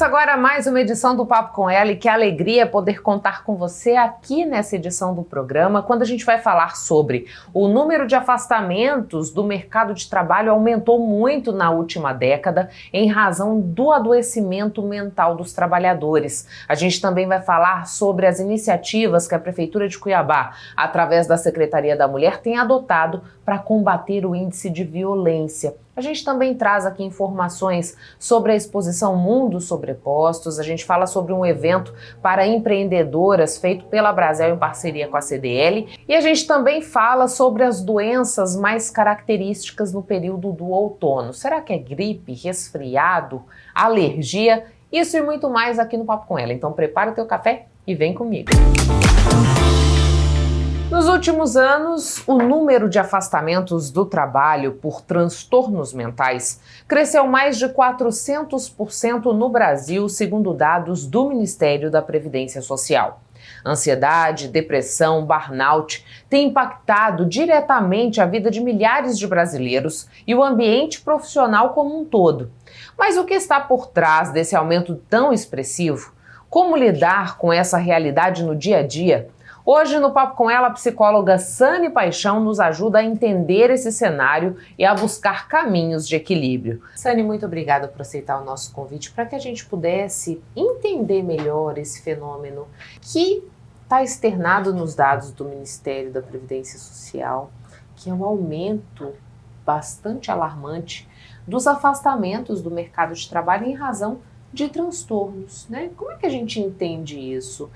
Começa agora mais uma edição do Papo com Ela e que alegria poder contar com você aqui nessa edição do programa, quando a gente vai falar sobre o número de afastamentos do mercado de trabalho aumentou muito na última década em razão do adoecimento mental dos trabalhadores. A gente também vai falar sobre as iniciativas que a Prefeitura de Cuiabá, através da Secretaria da Mulher, tem adotado para combater o índice de violência. A gente também traz aqui informações sobre a exposição Mundo Sobrepostos, a gente fala sobre um evento para empreendedoras feito pela Brasel em parceria com a CDL e a gente também fala sobre as doenças mais características no período do outono. Será que é gripe, resfriado, alergia? Isso e muito mais aqui no Papo com Ela. Então prepara o teu café e vem comigo. Nos últimos anos, o número de afastamentos do trabalho por transtornos mentais cresceu mais de 400% no Brasil, segundo dados do Ministério da Previdência Social. Ansiedade, depressão, burnout têm impactado diretamente a vida de milhares de brasileiros e o ambiente profissional como um todo. Mas o que está por trás desse aumento tão expressivo? Como lidar com essa realidade no dia a dia? Hoje, no Papo com Ela, a psicóloga Sani Paixão nos ajuda a entender esse cenário e a buscar caminhos de equilíbrio. Sani, muito obrigada por aceitar o nosso convite para que a gente pudesse entender melhor esse fenômeno que está externado nos dados do Ministério da Previdência Social, que é um aumento bastante alarmante dos afastamentos do mercado de trabalho em razão de transtornos, né? Como é que a gente entende isso?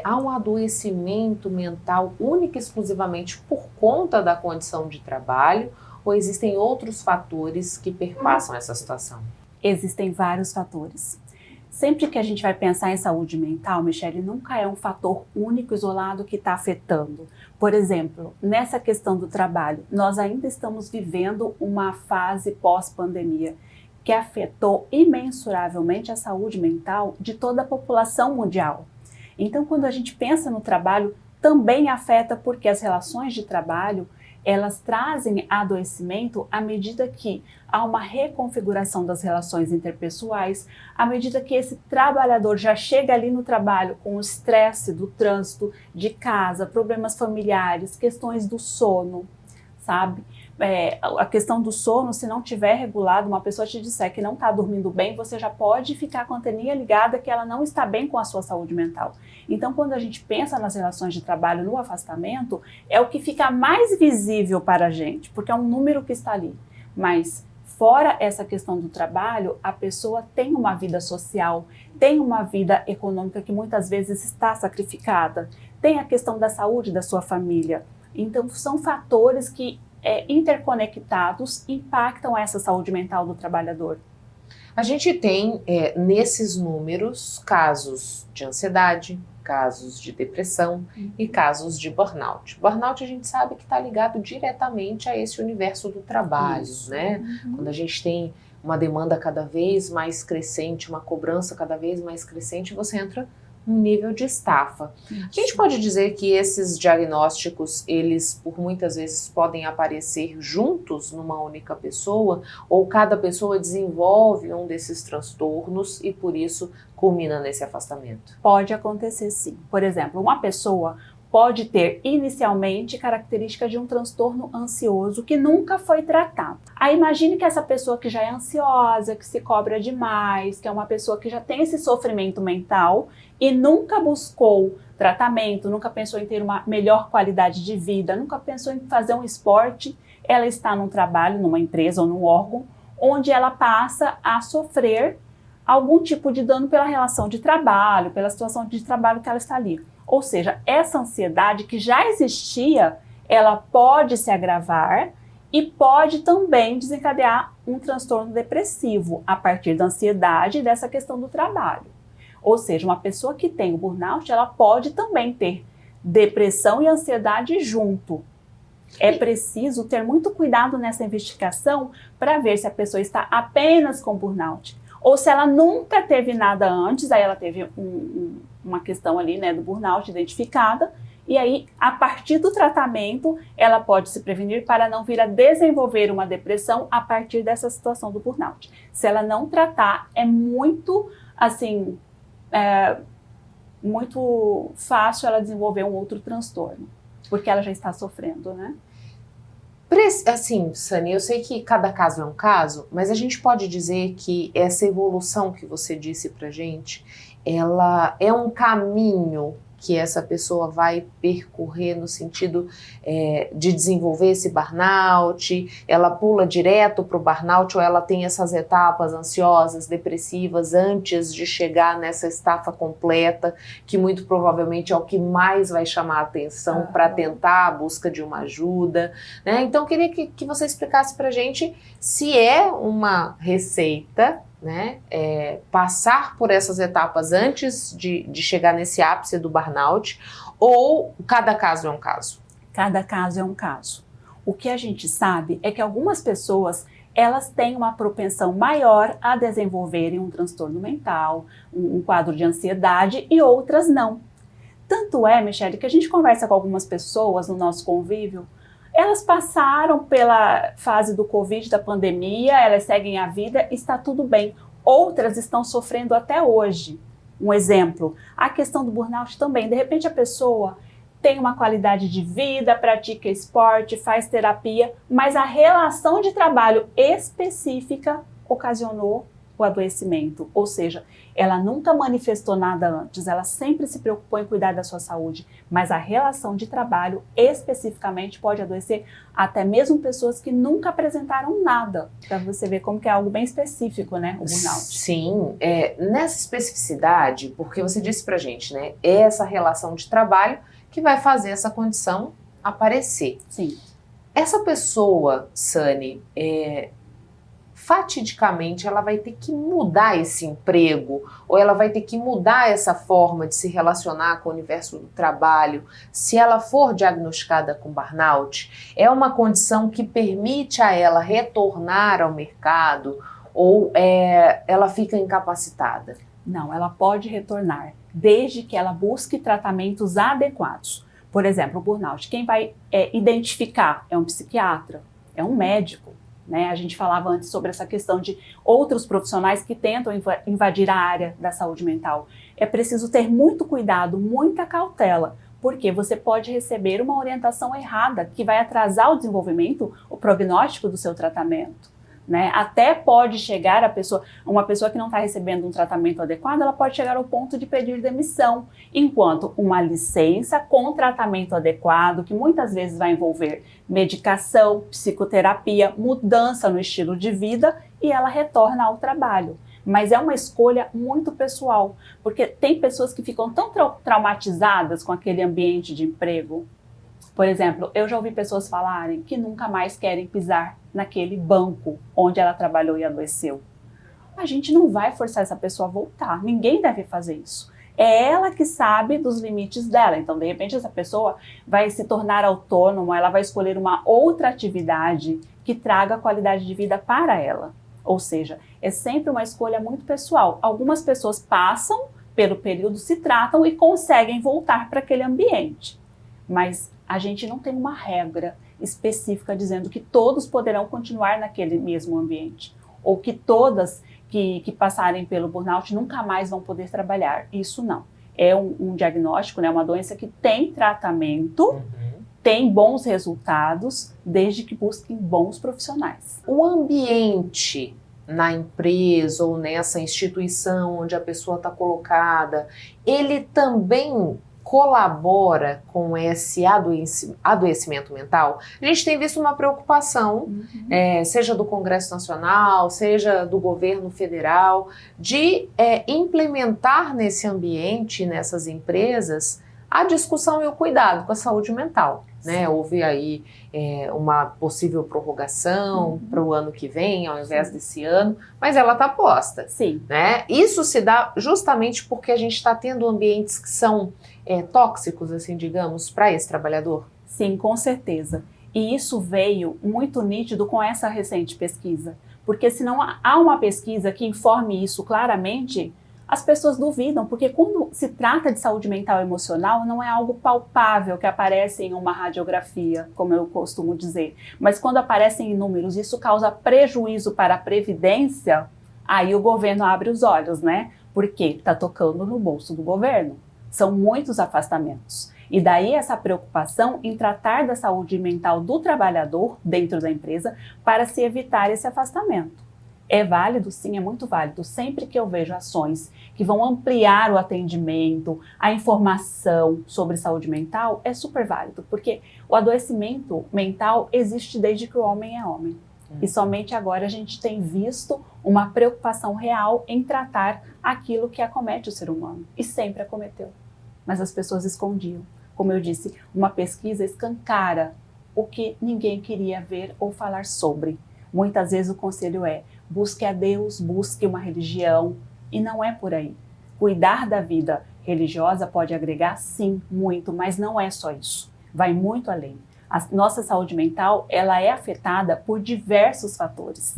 Há um adoecimento mental única e exclusivamente por conta da condição de trabalho ou existem outros fatores que perpassam essa situação? Existem vários fatores. Sempre que a gente vai pensar em saúde mental, Michele, nunca é um fator único, isolado que está afetando. Por exemplo, nessa questão do trabalho, nós ainda estamos vivendo uma fase pós-pandemia que afetou imensuravelmente a saúde mental de toda a população mundial. Então, quando a gente pensa no trabalho, também afeta porque as relações de trabalho, elas trazem adoecimento à medida que há uma reconfiguração das relações interpessoais, à medida que esse trabalhador já chega ali no trabalho com o estresse do trânsito, de casa, problemas familiares, questões do sono, sabe? A questão do sono, se não tiver regulado, uma pessoa te disser que não está dormindo bem, você já pode ficar com a anteninha ligada que ela não está bem com a sua saúde mental. Então, quando a gente pensa nas relações de trabalho no afastamento, é o que fica mais visível para a gente, porque é um número que está ali. Mas, fora essa questão do trabalho, a pessoa tem uma vida social, tem uma vida econômica que muitas vezes está sacrificada, tem a questão da saúde da sua família. Então, são fatores que interconectados impactam essa saúde mental do trabalhador. A gente tem nesses números casos de ansiedade, casos de depressão e casos de burnout. Burnout a gente sabe que está ligado diretamente a esse universo do trabalho, né? Quando a gente tem uma demanda cada vez mais crescente, uma cobrança cada vez mais crescente, você entra um nível de estafa. A gente pode dizer que esses diagnósticos, eles por muitas vezes podem aparecer juntos numa única pessoa, ou cada pessoa desenvolve um desses transtornos e por isso culmina nesse afastamento? Pode acontecer sim. Por exemplo, uma pessoa pode ter inicialmente características de um transtorno ansioso que nunca foi tratado. Aí imagine que essa pessoa que já é ansiosa, que se cobra demais, que é uma pessoa que já tem esse sofrimento mental e nunca buscou tratamento, nunca pensou em ter uma melhor qualidade de vida, nunca pensou em fazer um esporte, ela está num trabalho, numa empresa ou num órgão, onde ela passa a sofrer algum tipo de dano pela relação de trabalho, pela situação de trabalho que ela está ali. Ou seja, essa ansiedade que já existia, ela pode se agravar e pode também desencadear um transtorno depressivo a partir da ansiedade e dessa questão do trabalho. Ou seja, uma pessoa que tem o burnout, ela pode também ter depressão e ansiedade junto. É preciso ter muito cuidado nessa investigação para ver se a pessoa está apenas com burnout ou se ela nunca teve nada antes, aí ela teve uma questão ali, né, do burnout identificada, e aí, a partir do tratamento, ela pode se prevenir para não vir a desenvolver uma depressão a partir dessa situação do burnout. Se ela não tratar, é muito assim, é muito fácil ela desenvolver um outro transtorno, porque ela já está sofrendo, né? Assim, Sani, eu sei que cada caso é um caso, mas a gente pode dizer que essa evolução que você disse pra gente, ela é um caminho que essa pessoa vai percorrer no sentido de desenvolver esse burnout, ela pula direto para o burnout ou ela tem essas etapas ansiosas, depressivas, antes de chegar nessa estafa completa, que muito provavelmente é o que mais vai chamar a atenção para tentar a busca de uma ajuda, né? Então, eu queria que você explicasse para a gente se é uma receita, né, passar por essas etapas antes de chegar nesse ápice do burnout, ou cada caso é um caso? Cada caso é um caso. O que a gente sabe é que algumas pessoas, elas têm uma propensão maior a desenvolverem um transtorno mental, um quadro de ansiedade, e outras não. Tanto é, Michele, que a gente conversa com algumas pessoas no nosso convívio, elas passaram pela fase do Covid, da pandemia, elas seguem a vida, está tudo bem. Outras estão sofrendo até hoje. Um exemplo, a questão do burnout também. De repente a pessoa tem uma qualidade de vida, pratica esporte, faz terapia, mas a relação de trabalho específica ocasionou o adoecimento. Ou seja, ela nunca manifestou nada antes, ela sempre se preocupou em cuidar da sua saúde, mas a relação de trabalho especificamente pode adoecer até mesmo pessoas que nunca apresentaram nada, para você ver como que é algo bem específico, né, o burnout. Sim, nessa especificidade, porque você disse pra gente, né, é essa relação de trabalho que vai fazer essa condição aparecer. Sim. Essa pessoa, Sani, fatidicamente ela vai ter que mudar esse emprego, ou ela vai ter que mudar essa forma de se relacionar com o universo do trabalho, se ela for diagnosticada com burnout? É uma condição que permite a ela retornar ao mercado, ou ela fica incapacitada? Não, ela pode retornar, desde que ela busque tratamentos adequados. Por exemplo, o burnout, quem vai identificar é um psiquiatra, é um médico. Né? A gente falava antes sobre essa questão de outros profissionais que tentam invadir a área da saúde mental. É preciso ter muito cuidado, muita cautela, porque você pode receber uma orientação errada que vai atrasar o desenvolvimento, o prognóstico do seu tratamento. Né? Até pode chegar uma pessoa que não está recebendo um tratamento adequado, ela pode chegar ao ponto de pedir demissão, enquanto uma licença com tratamento adequado, que muitas vezes vai envolver medicação, psicoterapia, mudança no estilo de vida, e ela retorna ao trabalho. Mas é uma escolha muito pessoal, porque tem pessoas que ficam tão traumatizadas com aquele ambiente de emprego. Por exemplo, eu já ouvi pessoas falarem que nunca mais querem pisar naquele banco onde ela trabalhou e adoeceu. A gente não vai forçar essa pessoa a voltar, ninguém deve fazer isso. É ela que sabe dos limites dela. Então, de repente, essa pessoa vai se tornar autônoma, ela vai escolher uma outra atividade que traga qualidade de vida para ela. Ou seja, é sempre uma escolha muito pessoal. Algumas pessoas passam pelo período, se tratam e conseguem voltar para aquele ambiente. Mas a gente não tem uma regra específica dizendo que todos poderão continuar naquele mesmo ambiente, ou que todas que passarem pelo burnout nunca mais vão poder trabalhar. Isso não. É um diagnóstico, né, uma doença que tem tratamento, tem bons resultados, desde que busquem bons profissionais. O ambiente na empresa ou nessa instituição onde a pessoa está colocada, ele também colabora com esse adoecimento mental? A gente tem visto uma preocupação, seja do Congresso Nacional, seja do governo federal, de implementar nesse ambiente, nessas empresas, a discussão e o cuidado com a saúde mental. Né? Houve aí uma possível prorrogação para o ano que vem, ao invés desse ano, mas ela está posta. Sim. Né? Isso se dá justamente porque a gente está tendo ambientes que são tóxicos, assim, digamos, para esse trabalhador? Sim, com certeza. E isso veio muito nítido com essa recente pesquisa, porque se não há uma pesquisa que informe isso claramente, as pessoas duvidam, porque quando se trata de saúde mental e emocional, não é algo palpável que aparece em uma radiografia, como eu costumo dizer. Mas quando aparecem em números, isso causa prejuízo para a Previdência, aí o governo abre os olhos, né? porque está tocando no bolso do governo. São muitos afastamentos. E daí essa preocupação em tratar da saúde mental do trabalhador dentro da empresa para se evitar esse afastamento. É válido? Sim, é muito válido. Sempre que eu vejo ações que vão ampliar o atendimento, a informação sobre saúde mental, é super válido, porque o adoecimento mental existe desde que o homem é homem. E somente agora a gente tem visto uma preocupação real em tratar aquilo que acomete o ser humano. E sempre acometeu. Mas as pessoas escondiam. Como eu disse, uma pesquisa escancara o que ninguém queria ver ou falar sobre. Muitas vezes o conselho é: busque a Deus, busque uma religião, e não é por aí. Cuidar da vida religiosa pode agregar, sim, muito, mas não é só isso. Vai muito além. A nossa saúde mental, ela é afetada por diversos fatores,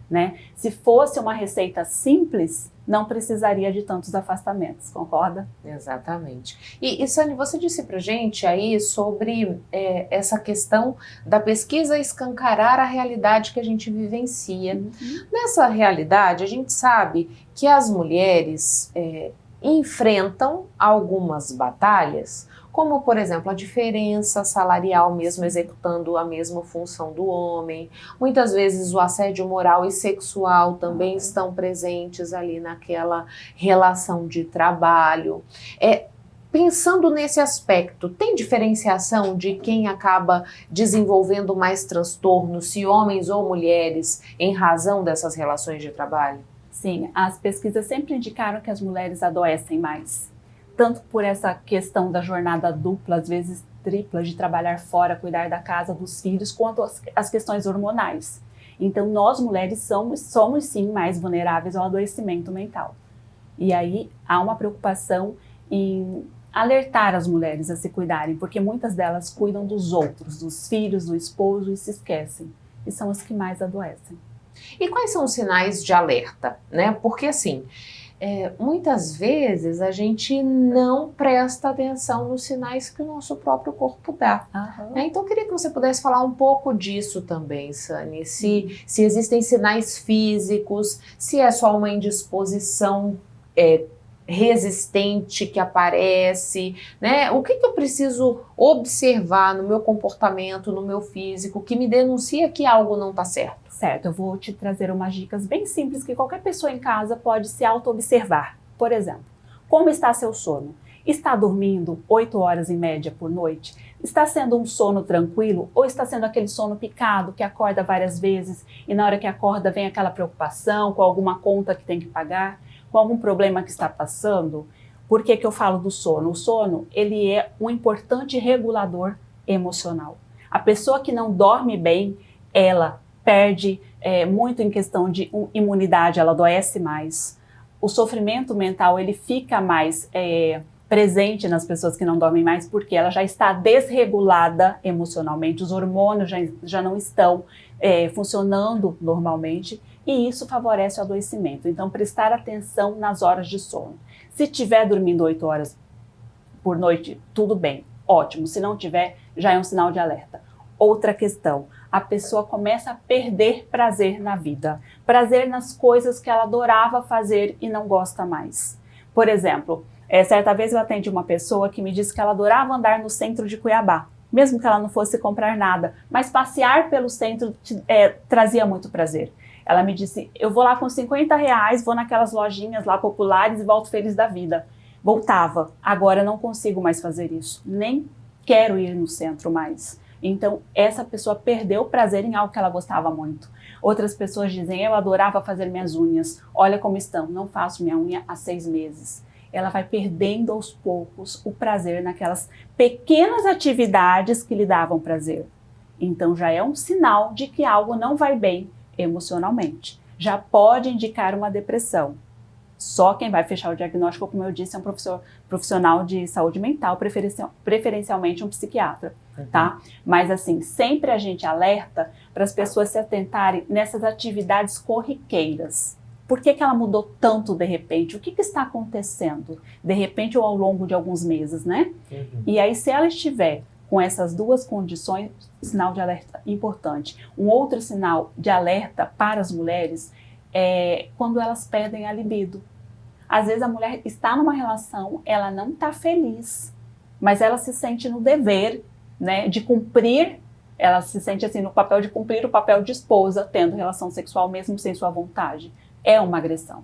né? Se fosse uma receita simples, não precisaria de tantos afastamentos, concorda? Exatamente. E Sani, você disse pra gente aí sobre essa questão da pesquisa escancarar a realidade que a gente vivencia. Nessa realidade, a gente sabe que as mulheres enfrentam algumas batalhas, como, por exemplo, a diferença salarial mesmo executando a mesma função do homem. Muitas vezes o assédio moral e sexual também estão presentes ali naquela relação de trabalho. Pensando nesse aspecto, tem diferenciação de quem acaba desenvolvendo mais transtornos, se homens ou mulheres, em razão dessas relações de trabalho? Sim, as pesquisas sempre indicaram que as mulheres adoecem mais. Tanto por essa questão da jornada dupla, às vezes tripla, de trabalhar fora, cuidar da casa, dos filhos, quanto as questões hormonais. Então, nós mulheres somos sim mais vulneráveis ao adoecimento mental. E aí há uma preocupação em alertar as mulheres a se cuidarem, porque muitas delas cuidam dos outros, dos filhos, do esposo, e se esquecem. E são as que mais adoecem. E quais são os sinais de alerta, né? Porque assim, muitas vezes a gente não presta atenção nos sinais que o nosso próprio corpo dá. Então eu queria que você pudesse falar um pouco disso também, Sani, se existem sinais físicos, se é só uma indisposição resistente que aparece, né? O que eu preciso observar no meu comportamento, no meu físico, que me denuncia que algo não está certo? Certo, eu vou te trazer umas dicas bem simples que qualquer pessoa em casa pode se auto-observar. Por exemplo, como está seu sono? Está dormindo 8 horas em média por noite? Está sendo um sono tranquilo ou está sendo aquele sono picado que acorda várias vezes e na hora que acorda vem aquela preocupação com alguma conta que tem que pagar, com algum problema que está passando? Por que eu falo do sono? O sono, ele é um importante regulador emocional. A pessoa que não dorme bem, ela perde muito em questão de imunidade, ela adoece mais. O sofrimento mental, ele fica mais presente nas pessoas que não dormem mais, porque ela já está desregulada emocionalmente, os hormônios já não estão funcionando normalmente, e isso favorece o adoecimento. Então, prestar atenção nas horas de sono. Se estiver dormindo 8 horas por noite, tudo bem, ótimo. Se não tiver, já é um sinal de alerta. Outra questão, a pessoa começa a perder prazer na vida, prazer nas coisas que ela adorava fazer e não gosta mais. Por exemplo, certa vez eu atendi uma pessoa que me disse que ela adorava andar no centro de Cuiabá, mesmo que ela não fosse comprar nada, mas passear pelo centro trazia muito prazer. Ela me disse, eu vou lá com R$50, vou naquelas lojinhas lá populares e volto feliz da vida. Voltava, agora eu não consigo mais fazer isso, nem quero ir no centro mais. Então, essa pessoa perdeu o prazer em algo que ela gostava muito. Outras pessoas dizem, eu adorava fazer minhas unhas, olha como estão, não faço minha unha há 6 meses. Ela vai perdendo aos poucos o prazer naquelas pequenas atividades que lhe davam prazer. Então, já é um sinal de que algo não vai bem emocionalmente. Já pode indicar uma depressão. Só quem vai fechar o diagnóstico, como eu disse, é um profissional de saúde mental, preferencialmente um psiquiatra, tá? Mas assim, sempre a gente alerta para as pessoas se atentarem nessas atividades corriqueiras. Por que ela mudou tanto de repente? O que está acontecendo? De repente ou ao longo de alguns meses, né? E aí, se ela estiver com essas duas condições, sinal de alerta importante. Um outro sinal de alerta para as mulheres é quando elas perdem a libido. Às vezes a mulher está numa relação, ela não está feliz, mas ela se sente no dever, né, de cumprir, ela se sente assim no papel de cumprir o papel de esposa, tendo relação sexual mesmo sem sua vontade. É uma agressão.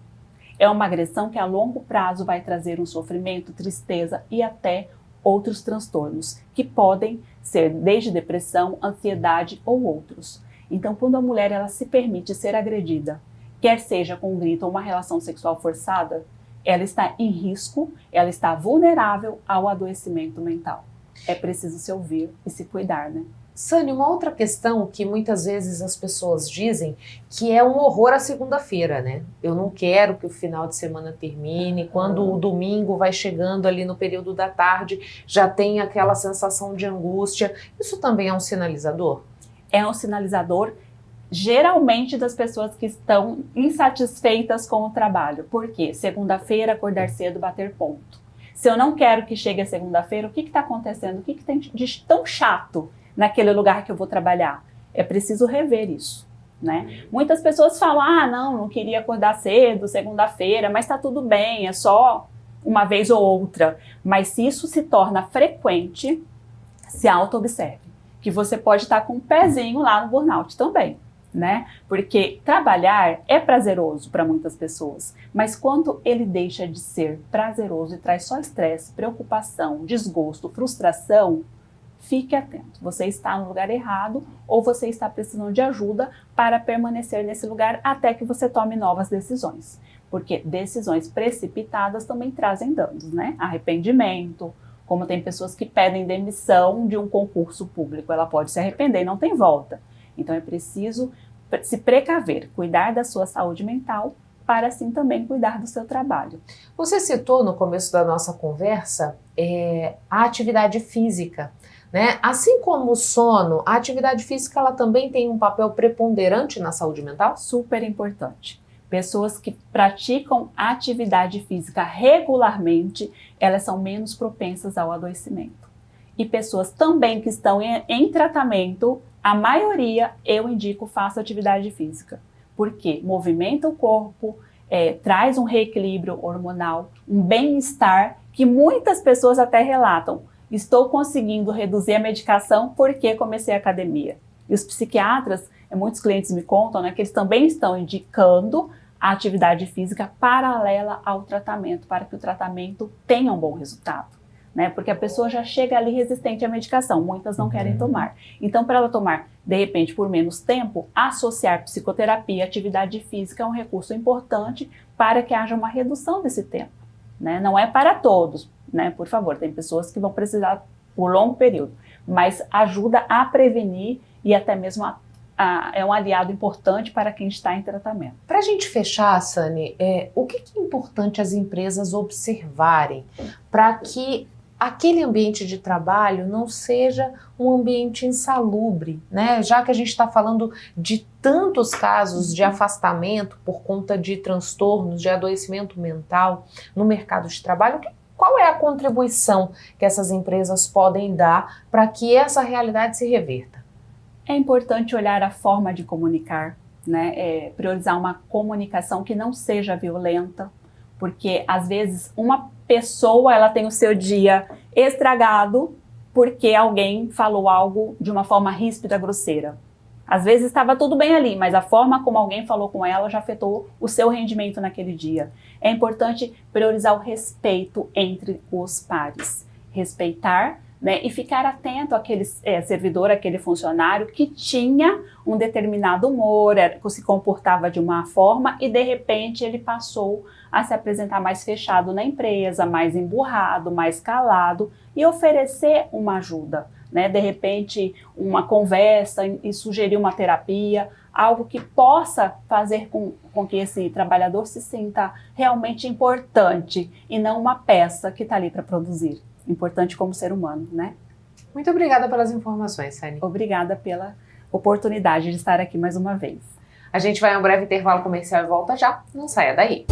É uma agressão que a longo prazo vai trazer um sofrimento, tristeza e até outros transtornos, que podem ser desde depressão, ansiedade ou outros. Então, quando a mulher ela se permite ser agredida, quer seja com um grito ou uma relação sexual forçada, ela está em risco, ela está vulnerável ao adoecimento mental. É preciso se ouvir e se cuidar, né? Sani, uma outra questão que muitas vezes as pessoas dizem que é um horror a segunda-feira, né? Eu não quero que o final de semana termine, quando o domingo vai chegando ali no período da tarde, já tem aquela sensação de angústia. Isso também é um sinalizador? É um sinalizador, geralmente, das pessoas que estão insatisfeitas com o trabalho. Por quê? Segunda-feira, acordar cedo, bater ponto. Se eu não quero que chegue a segunda-feira, o que está acontecendo? O que tem de tão chato naquele lugar que eu vou trabalhar? É preciso rever isso, né? Muitas pessoas falam, não queria acordar cedo, segunda-feira, mas está tudo bem, é só uma vez ou outra. Mas se isso se torna frequente, se auto-observe, que você pode estar com um pezinho lá no burnout também, né? Porque trabalhar é prazeroso para muitas pessoas, mas quando ele deixa de ser prazeroso e traz só estresse, preocupação, desgosto, frustração, fique atento. Você está no lugar errado ou você está precisando de ajuda para permanecer nesse lugar até que você tome novas decisões. Porque decisões precipitadas também trazem danos, né? Arrependimento, como tem pessoas que pedem demissão de um concurso público, ela pode se arrepender e não tem volta. Então é preciso se precaver, cuidar da sua saúde mental, para assim também cuidar do seu trabalho. Você citou no começo da nossa conversa a atividade física, né? Assim como o sono, a atividade física ela também tem um papel preponderante na saúde mental? Super importante. Pessoas que praticam atividade física regularmente, elas são menos propensas ao adoecimento. E pessoas também que estão em tratamento, a maioria eu indico faça atividade física. Porque movimenta o corpo, traz um reequilíbrio hormonal, um bem-estar que muitas pessoas até relatam. Estou conseguindo reduzir a medicação porque comecei a academia. E os psiquiatras, muitos clientes me contam, né, que eles também estão indicando a atividade física paralela ao tratamento, para que o tratamento tenha um bom resultado, né? Porque a pessoa já chega ali resistente à medicação, muitas não querem tomar. Então, para ela tomar, de repente, por menos tempo, associar psicoterapia e atividade física é um recurso importante para que haja uma redução desse tempo, né? Não é para todos, né? Por favor, tem pessoas que vão precisar por longo período, mas ajuda a prevenir e até mesmo é um aliado importante para quem está em tratamento. Para a gente fechar, Sani, o que é importante as empresas observarem para que aquele ambiente de trabalho não seja um ambiente insalubre, né? Já que a gente está falando de tantos casos de afastamento por conta de transtornos, de adoecimento mental no mercado de trabalho, qual é a contribuição que essas empresas podem dar para que essa realidade se reverta? É importante olhar a forma de comunicar, né? Priorizar uma comunicação que não seja violenta, porque às vezes uma pessoa ela tem o seu dia estragado porque alguém falou algo de uma forma ríspida, grosseira. Às vezes estava tudo bem ali, mas a forma como alguém falou com ela já afetou o seu rendimento naquele dia. É importante priorizar o respeito entre os pares, respeitar, né, e ficar atento àquele servidor, àquele funcionário que tinha um determinado humor, se comportava de uma forma e de repente ele passou a se apresentar mais fechado na empresa, mais emburrado, mais calado e oferecer uma ajuda, né, de repente uma conversa e sugerir uma terapia, algo que possa fazer com que esse trabalhador se sinta realmente importante e não uma peça que está ali para produzir. Importante como ser humano, né? Muito obrigada pelas informações, Sani. Obrigada pela oportunidade de estar aqui mais uma vez. A gente vai a um breve intervalo comercial e volta já. Não saia daí.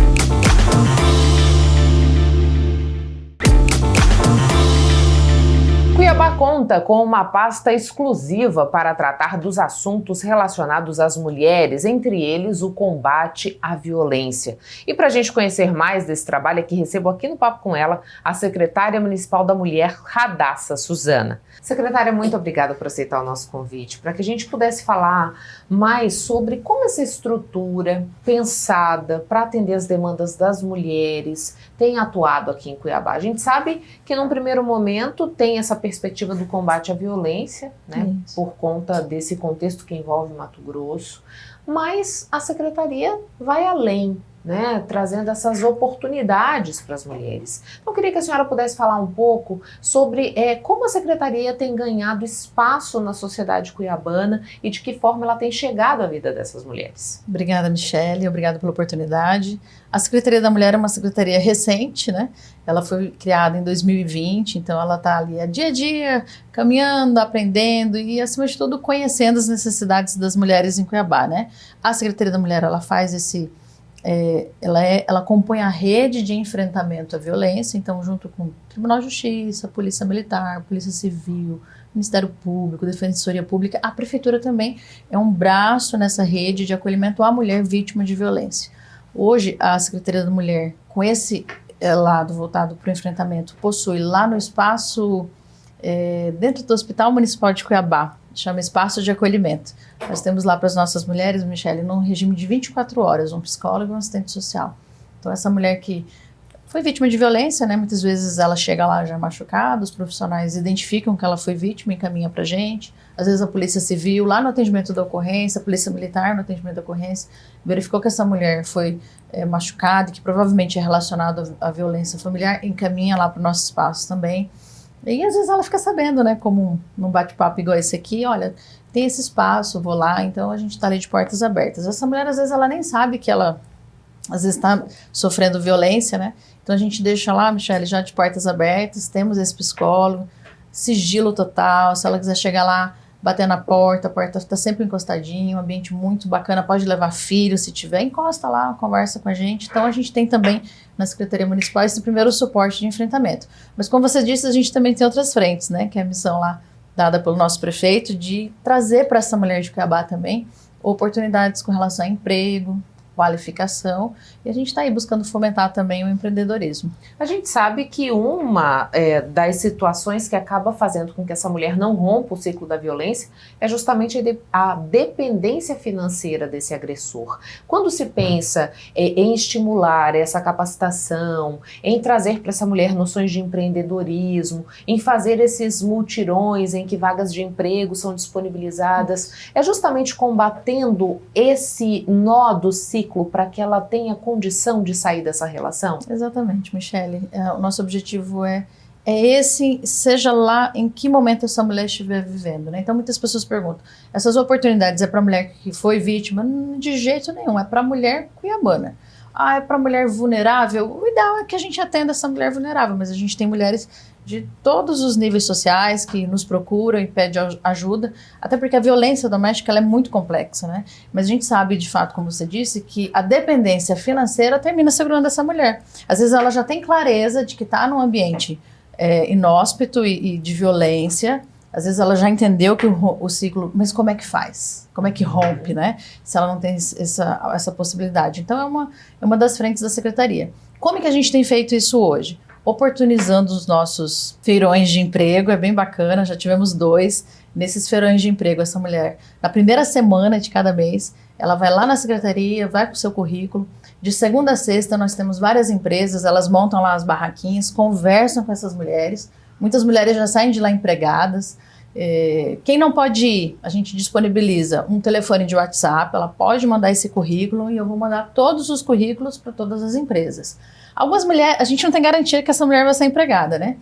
Cuiabá conta com uma pasta exclusiva para tratar dos assuntos relacionados às mulheres, entre eles o combate à violência. E para a gente conhecer mais desse trabalho, é que recebo aqui no Papo com ela a secretária municipal da Mulher, Radassa Suzana. Secretária, muito obrigada por aceitar o nosso convite, para que a gente pudesse falar mais sobre como essa estrutura pensada para atender as demandas das mulheres tem atuado aqui em Cuiabá. A gente sabe que num primeiro momento tem essa perspectiva do combate à violência, né, por conta desse contexto que envolve Mato Grosso, mas a secretaria vai além, né, trazendo essas oportunidades para as mulheres. Então, eu queria que a senhora pudesse falar um pouco sobre como a secretaria tem ganhado espaço na sociedade cuiabana e de que forma ela tem chegado à vida dessas mulheres. Obrigada, Michele, obrigada pela oportunidade. A Secretaria da Mulher é uma secretaria recente, né? Ela foi criada em 2020, então ela está ali dia a dia, caminhando, aprendendo e, acima de tudo, conhecendo as necessidades das mulheres em Cuiabá, né? A Secretaria da Mulher, ela faz ela compõe a rede de enfrentamento à violência, então junto com o Tribunal de Justiça, Polícia Militar, Polícia Civil, Ministério Público, Defensoria Pública, a Prefeitura também é um braço nessa rede de acolhimento à mulher vítima de violência. Hoje, a Secretaria da Mulher, com esse lado voltado para o enfrentamento, possui lá no espaço, dentro do Hospital Municipal de Cuiabá, chama Espaço de Acolhimento. Nós temos lá para as nossas mulheres, Michele, num regime de 24 horas, um psicólogo e um assistente social. Então, essa mulher que foi vítima de violência, né, muitas vezes ela chega lá já machucada, os profissionais identificam que ela foi vítima e encaminham para a gente. Às vezes a Polícia Civil, lá no atendimento da ocorrência, a Polícia Militar no atendimento da ocorrência, verificou que essa mulher foi machucada e que provavelmente é relacionado à violência familiar, encaminha lá para o nosso espaço também. E às vezes ela fica sabendo, né, como num bate-papo igual esse aqui, olha, tem esse espaço, vou lá, então a gente está ali de portas abertas. Essa mulher, às vezes, ela nem sabe que ela, às vezes, está sofrendo violência, né? Então a gente deixa lá, Michele, já de portas abertas, temos esse psicólogo, sigilo total, se ela quiser chegar lá, bater na porta, a porta está sempre encostadinha, um ambiente muito bacana, pode levar filho se tiver, encosta lá, conversa com a gente. Então a gente tem também na Secretaria Municipal esse primeiro suporte de enfrentamento. Mas como você disse, a gente também tem outras frentes, né, que é a missão lá dada pelo nosso prefeito de trazer para essa mulher de Cuiabá também oportunidades com relação a emprego, qualificação, e a gente está aí buscando fomentar também o empreendedorismo. A gente sabe que uma das situações que acaba fazendo com que essa mulher não rompa o ciclo da violência é justamente a dependência financeira desse agressor. Quando se pensa em estimular essa capacitação, em trazer para essa mulher noções de empreendedorismo, em fazer esses mutirões em que vagas de emprego são disponibilizadas, é justamente combatendo esse nó do ciclo para que ela tenha condição de sair dessa relação? Exatamente, Michele. O nosso objetivo é esse, seja lá em que momento essa mulher estiver vivendo, né? Então muitas pessoas perguntam, essas oportunidades é para a mulher que foi vítima? De jeito nenhum, é para a mulher cuiabana. É para a mulher vulnerável? O ideal é que a gente atenda essa mulher vulnerável, mas a gente tem mulheres de todos os níveis sociais que nos procuram e pedem ajuda, até porque a violência doméstica ela é muito complexa, né? Mas a gente sabe, de fato, como você disse, que a dependência financeira termina segurando essa mulher. Às vezes ela já tem clareza de que está num ambiente inóspito e de violência, às vezes ela já entendeu que o ciclo, mas como é que faz? Como é que rompe, né? Se ela não tem essa possibilidade. Então é uma das frentes da secretaria. Como é que a gente tem feito isso hoje? Oportunizando os nossos feirões de emprego, é bem bacana, já tivemos 2. Nesses feirões de emprego, essa mulher, na primeira semana de cada mês, ela vai lá na secretaria, vai com o seu currículo. De segunda a sexta, nós temos várias empresas, elas montam lá as barraquinhas, conversam com essas mulheres. Muitas mulheres já saem de lá empregadas. Quem não pode ir, a gente disponibiliza um telefone de WhatsApp, ela pode mandar esse currículo e eu vou mandar todos os currículos para todas as empresas. Algumas mulheres, a gente não tem garantia que essa mulher vai ser empregada, né?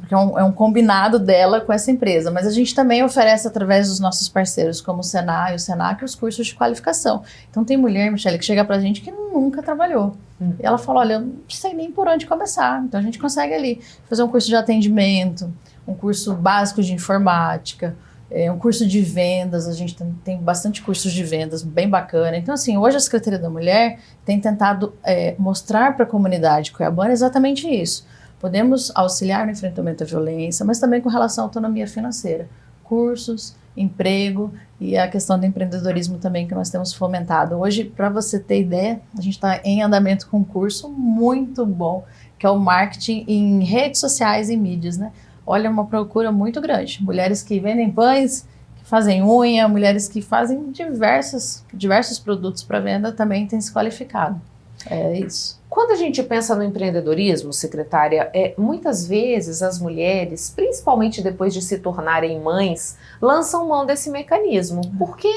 Porque é um combinado dela com essa empresa, mas a gente também oferece através dos nossos parceiros, como o Senai e o Senac, os cursos de qualificação. Então tem mulher, Michele, que chega pra gente que nunca trabalhou. E ela fala, olha, eu não sei nem por onde começar. Então a gente consegue ali fazer um curso de atendimento, um curso básico de informática, um curso de vendas, a gente tem bastante cursos de vendas, bem bacana. Então, assim, hoje a Secretaria da Mulher tem tentado mostrar para a comunidade cuiabana exatamente isso. Podemos auxiliar no enfrentamento à violência, mas também com relação à autonomia financeira, cursos, emprego e a questão do empreendedorismo também que nós temos fomentado. Hoje, para você ter ideia, a gente está em andamento com um curso muito bom, que é o marketing em redes sociais e mídias, né? Olha, uma procura muito grande. Mulheres que vendem pães, que fazem unha, mulheres que fazem diversos produtos para venda também têm se qualificado. É isso. Quando a gente pensa no empreendedorismo, secretária, muitas vezes as mulheres, principalmente depois de se tornarem mães, lançam mão desse mecanismo, porque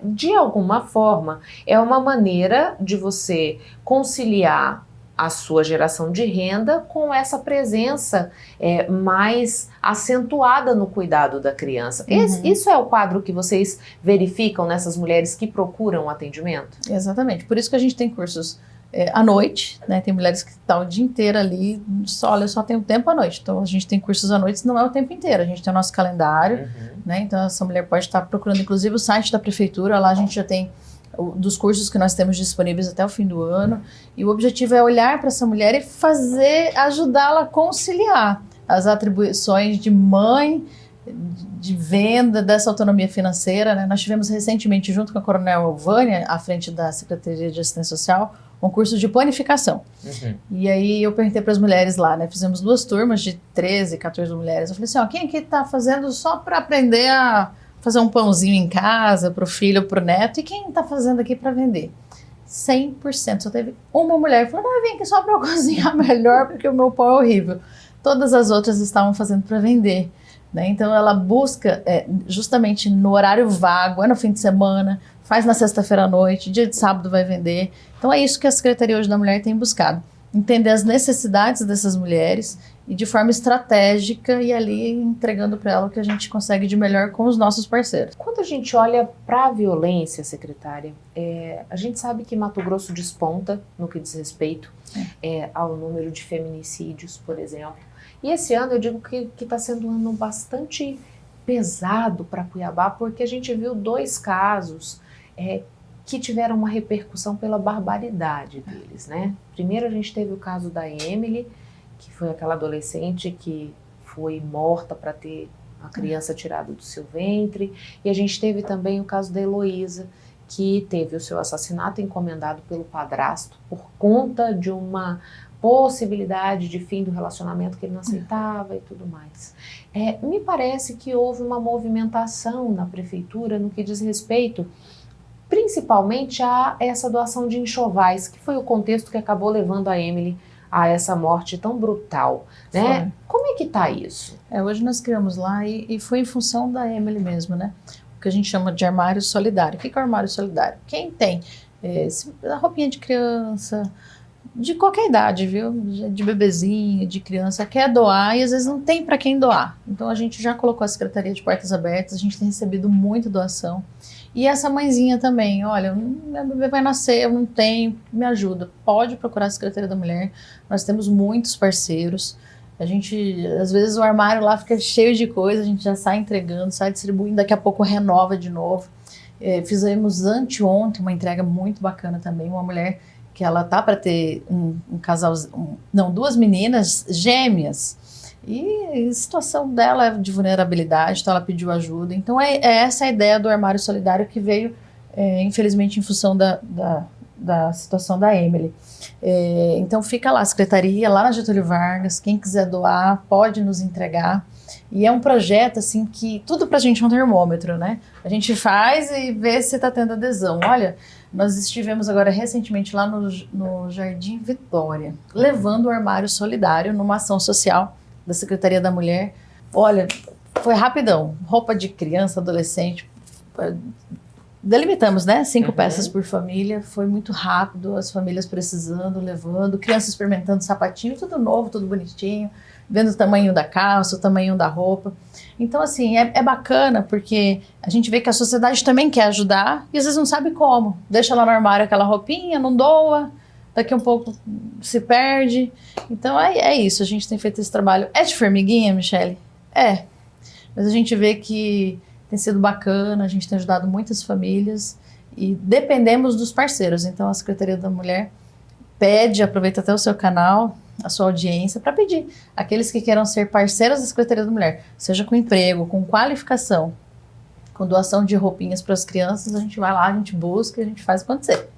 de alguma forma é uma maneira de você conciliar a sua geração de renda com essa presença mais acentuada no cuidado da criança. Isso é o quadro que vocês verificam nessas mulheres que procuram atendimento? Exatamente, por isso que a gente tem cursos à noite, né? Tem mulheres que estão o dia inteiro ali, olha, eu só tenho tempo à noite. Então a gente tem cursos à noite, não é o tempo inteiro, a gente tem o nosso calendário, né? Então essa mulher pode estar procurando, inclusive, o site da prefeitura, lá a gente já tem dos cursos que nós temos disponíveis até o fim do ano, e o objetivo é olhar para essa mulher e ajudá-la a conciliar as atribuições de mãe, de venda, dessa autonomia financeira, né? Nós tivemos recentemente, junto com a Coronel Vânia, à frente da Secretaria de Assistência Social, um curso de planificação. E aí eu perguntei para as mulheres lá, né? Fizemos 2 turmas de 13, 14 mulheres. Eu falei assim, quem aqui está fazendo só para aprender a fazer um pãozinho em casa para o filho, para o neto? E quem está fazendo aqui para vender? 100%. Só teve uma mulher que falou, vem aqui só para eu cozinhar melhor, porque o meu pão é horrível. Todas as outras estavam fazendo para vender, né? Então ela busca justamente no horário vago, no fim de semana, faz na sexta-feira à noite, dia de sábado vai vender. Então é isso que a Secretaria hoje da Mulher tem buscado. Entender as necessidades dessas mulheres e de forma estratégica e ali entregando para ela o que a gente consegue de melhor com os nossos parceiros. Quando a gente olha para a violência, secretária, a gente sabe que Mato Grosso desponta no que diz respeito ao número de feminicídios, por exemplo. E esse ano eu digo que está sendo um ano bastante pesado para Cuiabá, porque a gente viu 2 casos que tiveram uma repercussão pela barbaridade deles, né? Primeiro a gente teve o caso da Emily, que foi aquela adolescente que foi morta para ter a criança tirada do seu ventre, e a gente teve também o caso da Heloísa, que teve o seu assassinato encomendado pelo padrasto por conta de uma possibilidade de fim do relacionamento que ele não aceitava e tudo mais. Me parece que houve uma movimentação na prefeitura no que diz respeito principalmente a essa doação de enxovais, que foi o contexto que acabou levando a Emily a essa morte tão brutal, né? Como é que tá isso? Hoje nós criamos lá e foi em função da Emily mesmo, né? O que a gente chama de armário solidário. O que é o armário solidário? Quem tem a roupinha de criança, de qualquer idade, viu? De bebezinho, de criança, quer doar e às vezes não tem para quem doar. Então a gente já colocou a Secretaria de Portas Abertas, a gente tem recebido muita doação. E essa mãezinha também, olha, meu bebê vai nascer, eu não tenho, me ajuda. Pode procurar a Secretaria da Mulher, nós temos muitos parceiros. A gente, às vezes o armário lá fica cheio de coisa, a gente já sai entregando, sai distribuindo, daqui a pouco renova de novo. Fizemos anteontem uma entrega muito bacana também, uma mulher que ela tá para ter um casal, 2 meninas gêmeas. E a situação dela é de vulnerabilidade, então ela pediu ajuda. Então essa a ideia do armário solidário que veio, infelizmente, em função da situação da Emily. Então fica lá a secretaria, lá na Getúlio Vargas, quem quiser doar pode nos entregar. E é um projeto assim que tudo pra gente é um termômetro, né? A gente faz e vê se tá tendo adesão. Olha, nós estivemos agora recentemente lá no Jardim Vitória, levando o armário solidário numa ação social da Secretaria da Mulher. Olha, foi rapidão, roupa de criança, adolescente, delimitamos, né, 5 peças por família, foi muito rápido, as famílias precisando, levando, crianças experimentando sapatinho, tudo novo, tudo bonitinho, vendo o tamanho da calça, o tamanho da roupa. Então, assim, é bacana, porque a gente vê que a sociedade também quer ajudar, e às vezes não sabe como, deixa lá no armário aquela roupinha, não doa, daqui a um pouco se perde. Então é isso, a gente tem feito esse trabalho. É de formiguinha, Michele? Mas a gente vê que tem sido bacana, a gente tem ajudado muitas famílias e dependemos dos parceiros. Então a Secretaria da Mulher pede, aproveita até o seu canal, a sua audiência para pedir. Aqueles que queiram ser parceiros da Secretaria da Mulher, seja com emprego, com qualificação, com doação de roupinhas para as crianças, a gente vai lá, a gente busca, a gente faz acontecer.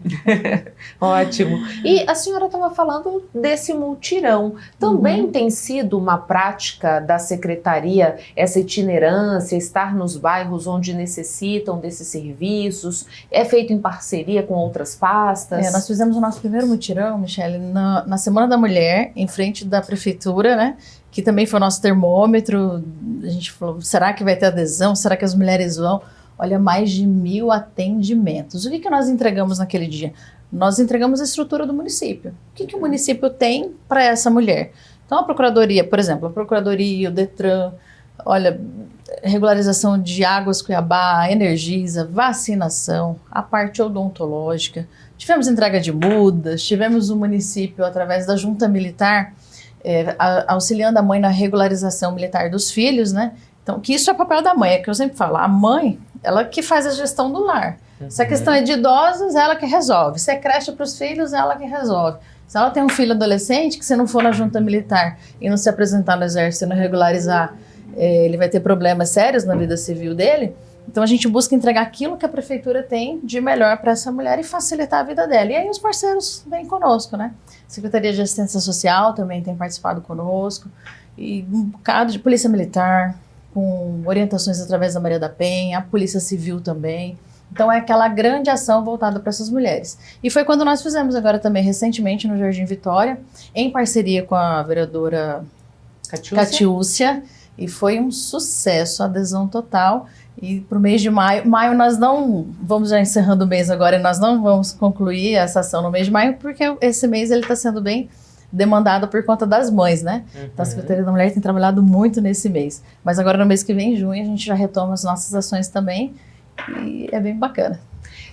Ótimo. E a senhora estava falando desse multirão. Também tem sido uma prática da secretaria essa itinerância, estar nos bairros onde necessitam desses serviços? É feito em parceria com outras pastas? Nós fizemos o nosso primeiro mutirão, Michele, na Semana da Mulher, em frente da prefeitura, né? Que também foi o nosso termômetro. A gente falou, será que vai ter adesão? Será que as mulheres vão? Olha, mais de 1.000 atendimentos. O que nós entregamos naquele dia? Nós entregamos a estrutura do município. O que o município tem para essa mulher? Então, a Procuradoria, por exemplo, a Procuradoria, o Detran, olha, regularização de Águas Cuiabá, Energisa, vacinação, a parte odontológica. Tivemos entrega de mudas, tivemos o município, através da Junta Militar, auxiliando a mãe na regularização militar dos filhos, né? Então, que isso é papel da mãe, é que eu sempre falo, a mãe, ela que faz a gestão do lar. Se a questão é de idosos, ela que resolve. Se é creche para os filhos, ela que resolve. Se ela tem um filho adolescente, que se não for na junta militar e não se apresentar no exército e não regularizar, ele vai ter problemas sérios na vida civil dele. Então, a gente busca entregar aquilo que a prefeitura tem de melhor para essa mulher e facilitar a vida dela. E aí os parceiros vêm conosco, né? Secretaria de Assistência Social também tem participado conosco. E um bocado de Polícia Militar, com orientações através da Maria da Penha, a Polícia Civil também. Então, é aquela grande ação voltada para essas mulheres. E foi quando nós fizemos agora também, recentemente, no Jardim Vitória, em parceria com a vereadora Catiúcia, e foi um sucesso, adesão total. E para o mês de maio, nós não, vamos já encerrando o mês agora, nós não vamos concluir essa ação no mês de maio, porque esse mês ele está sendo bem demandado por conta das mães, né? Então a Secretaria da Mulher tem trabalhado muito nesse mês. Mas agora no mês que vem, em junho, a gente já retoma as nossas ações também e é bem bacana.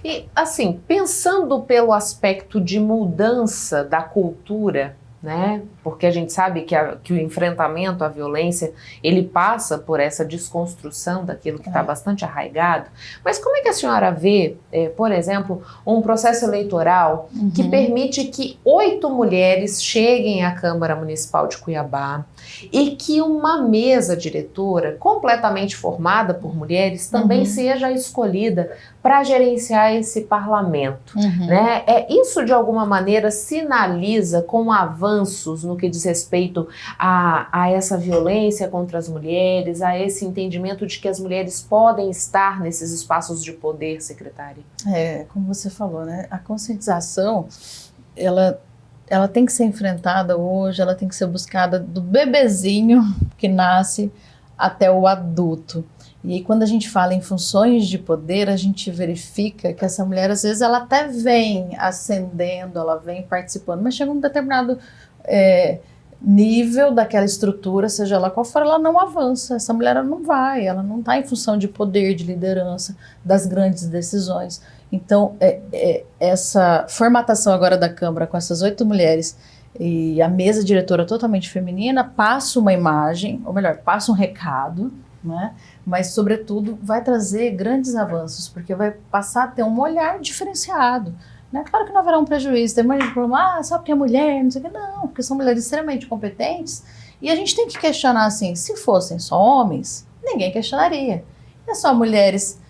E assim, pensando pelo aspecto de mudança da cultura, né? Porque a gente sabe que o enfrentamento à violência, ele passa por essa desconstrução daquilo que está bastante arraigado. Mas como é que a senhora vê, por exemplo, um processo eleitoral que permite que 8 mulheres cheguem à Câmara Municipal de Cuiabá e que uma mesa diretora completamente formada por mulheres também seja escolhida para gerenciar esse parlamento, né? Isso de alguma maneira sinaliza com avanços no que diz respeito a essa violência contra as mulheres, a esse entendimento de que as mulheres podem estar nesses espaços de poder, secretária? Como você falou, né? A conscientização, ela tem que ser enfrentada hoje, ela tem que ser buscada do bebezinho que nasce até o adulto. E aí, quando a gente fala em funções de poder, a gente verifica que essa mulher, às vezes, ela até vem ascendendo, ela vem participando, mas chega um determinado nível daquela estrutura, seja ela qual for, ela não avança. Essa mulher ela não vai, ela não está em função de poder, de liderança, das grandes decisões. Então, essa formatação agora da Câmara com essas 8 mulheres e a mesa diretora totalmente feminina passa uma imagem, ou melhor, passa um recado, né? Mas, sobretudo, vai trazer grandes avanços, porque vai passar a ter um olhar diferenciado, né? Claro que não haverá um prejuízo, tem mais problema, só porque é mulher, não sei o que, não, porque são mulheres extremamente competentes, e a gente tem que questionar assim, se fossem só homens, ninguém questionaria. É só mulheres,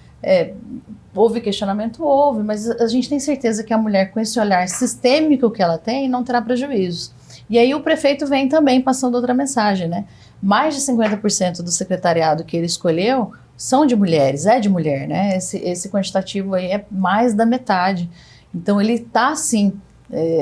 houve questionamento, houve, mas a gente tem certeza que a mulher, com esse olhar sistêmico que ela tem, não terá prejuízos. E aí o prefeito vem também passando outra mensagem, né? Mais de 50% do secretariado que ele escolheu são de mulheres, de mulher, né? Esse quantitativo aí é mais da metade. Então ele está, sim,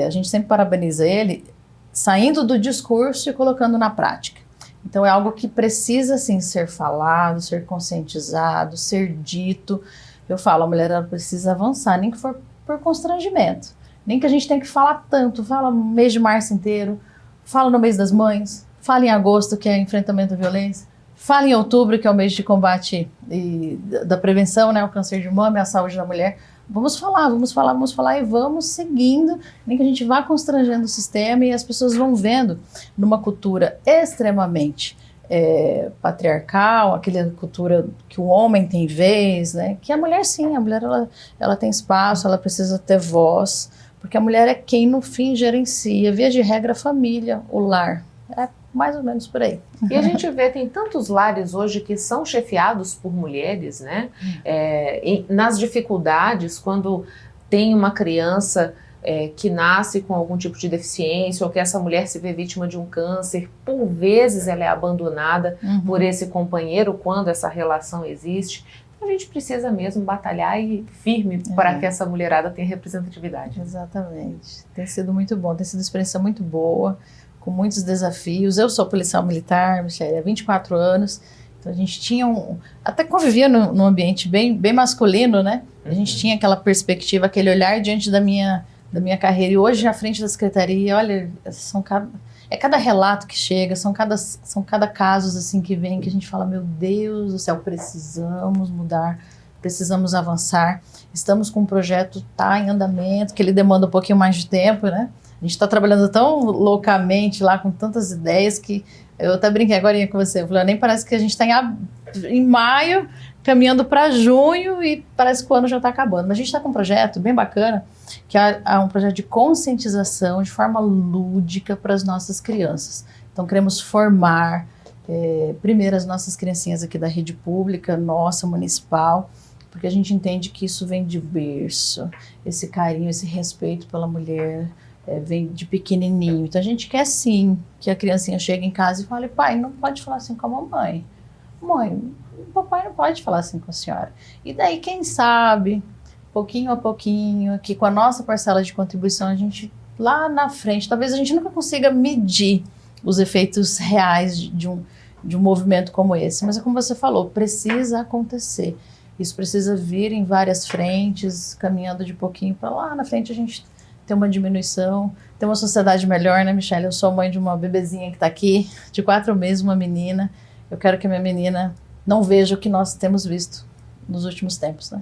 a gente sempre parabeniza ele, saindo do discurso e colocando na prática. Então é algo que precisa, sim, ser falado, ser conscientizado, ser dito. Eu falo, a mulher ela precisa avançar, nem que for por constrangimento. Nem que a gente tenha que falar tanto, fala no mês de março inteiro, fala no mês das mães, fala em agosto, que é enfrentamento à violência, fala em outubro, que é o mês de combate e da prevenção, né, ao câncer de mama e à saúde da mulher. Vamos falar e vamos seguindo, nem que a gente vá constrangendo o sistema e as pessoas vão vendo numa cultura extremamente patriarcal, aquela cultura que o homem tem vez, né, que a mulher sim, a mulher ela tem espaço, ela precisa ter voz, porque a mulher é quem no fim gerencia, via de regra, a família, o lar. É mais ou menos por aí. E a gente vê, tem tantos lares hoje que são chefiados por mulheres, né? Nas dificuldades, quando tem uma criança que nasce com algum tipo de deficiência, ou que essa mulher se vê vítima de um câncer, por vezes ela é abandonada por esse companheiro quando essa relação existe. A gente precisa mesmo batalhar e firme para que essa mulherada tenha representatividade. Exatamente. Tem sido muito bom, tem sido uma experiência muito boa, com muitos desafios. Eu sou policial militar, Michele, há 24 anos, então a gente tinha até convivia num ambiente bem masculino, né? A gente tinha aquela perspectiva, aquele olhar diante da minha carreira. E hoje, à frente da secretaria, olha, cada relato que chega, são cada casos assim que vem, que a gente fala, meu Deus do céu, precisamos mudar, precisamos avançar. Estamos com um projeto, tá em andamento, que ele demanda um pouquinho mais de tempo, né? A gente está trabalhando tão loucamente lá, com tantas ideias, que eu até brinquei agora com você, falei, nem parece que a gente está em maio, caminhando para junho, e parece que o ano já está acabando. Mas a gente está com um projeto bem bacana, que é um projeto de conscientização de forma lúdica para as nossas crianças. Então, queremos formar, primeiro, as nossas criancinhas aqui da rede pública, nossa, municipal, porque a gente entende que isso vem de berço, esse carinho, esse respeito pela mulher, vem de pequenininho. Então a gente quer sim que a criancinha chegue em casa e fale, pai, não pode falar assim com a mamãe. Mãe, o papai não pode falar assim com a senhora. E daí, quem sabe, pouquinho a pouquinho, que com a nossa parcela de contribuição, a gente, lá na frente, talvez a gente nunca consiga medir os efeitos reais de um movimento como esse. Mas é como você falou, precisa acontecer. Isso precisa vir em várias frentes, caminhando de pouquinho para lá na frente a gente ter uma diminuição, ter uma sociedade melhor, né, Michele? Eu sou mãe de uma bebezinha que está aqui, de 4 meses, uma menina. Eu quero que a minha menina não veja o que nós temos visto nos últimos tempos, né?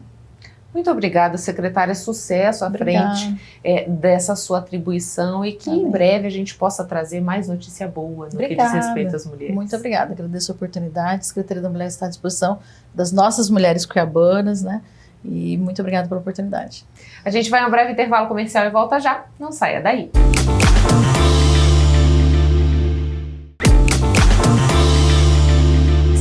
Muito obrigada, secretária. Sucesso à frente dessa sua atribuição e que em breve a gente possa trazer mais notícia boa no que diz respeito às mulheres. Muito obrigada, agradeço a oportunidade. A Secretaria da Mulher está à disposição das nossas mulheres cuiabanas, né? E muito obrigada pela oportunidade. A gente vai a um breve intervalo comercial e volta já. Não saia daí.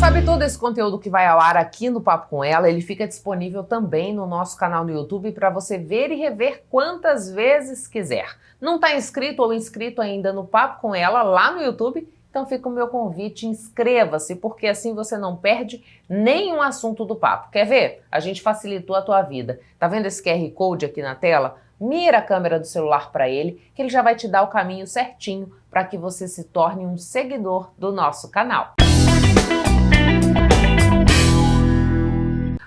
Sabe todo esse conteúdo que vai ao ar aqui no Papo com Ela? Ele fica disponível também no nosso canal no YouTube para você ver e rever quantas vezes quiser. Não está inscrito ou inscrito ainda no Papo com Ela lá no YouTube? Então fica o meu convite, inscreva-se, porque assim você não perde nenhum assunto do papo. Quer ver? A gente facilitou a tua vida. Tá vendo esse QR Code aqui na tela? Mira a câmera do celular para ele, que ele já vai te dar o caminho certinho para que você se torne um seguidor do nosso canal.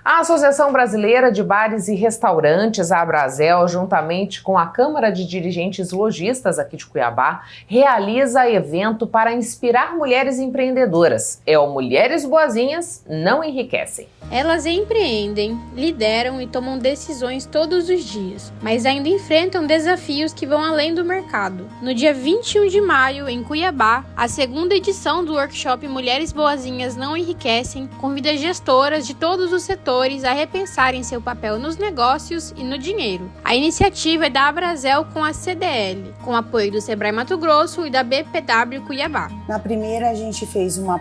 A Associação Brasileira de Bares e Restaurantes, a Abrazel, juntamente com a Câmara de Dirigentes Lojistas aqui de Cuiabá, realiza evento para inspirar mulheres empreendedoras. É o Mulheres Boazinhas Não Enriquecem. Elas empreendem, lideram e tomam decisões todos os dias, mas ainda enfrentam desafios que vão além do mercado. No dia 21 de maio, em Cuiabá, a segunda edição do workshop Mulheres Boazinhas Não Enriquecem convida gestoras de todos os setores a repensarem seu papel nos negócios e no dinheiro. A iniciativa é da Abrazel com a CDL, com apoio do Sebrae Mato Grosso e da BPW Cuiabá. Na primeira a gente fez uma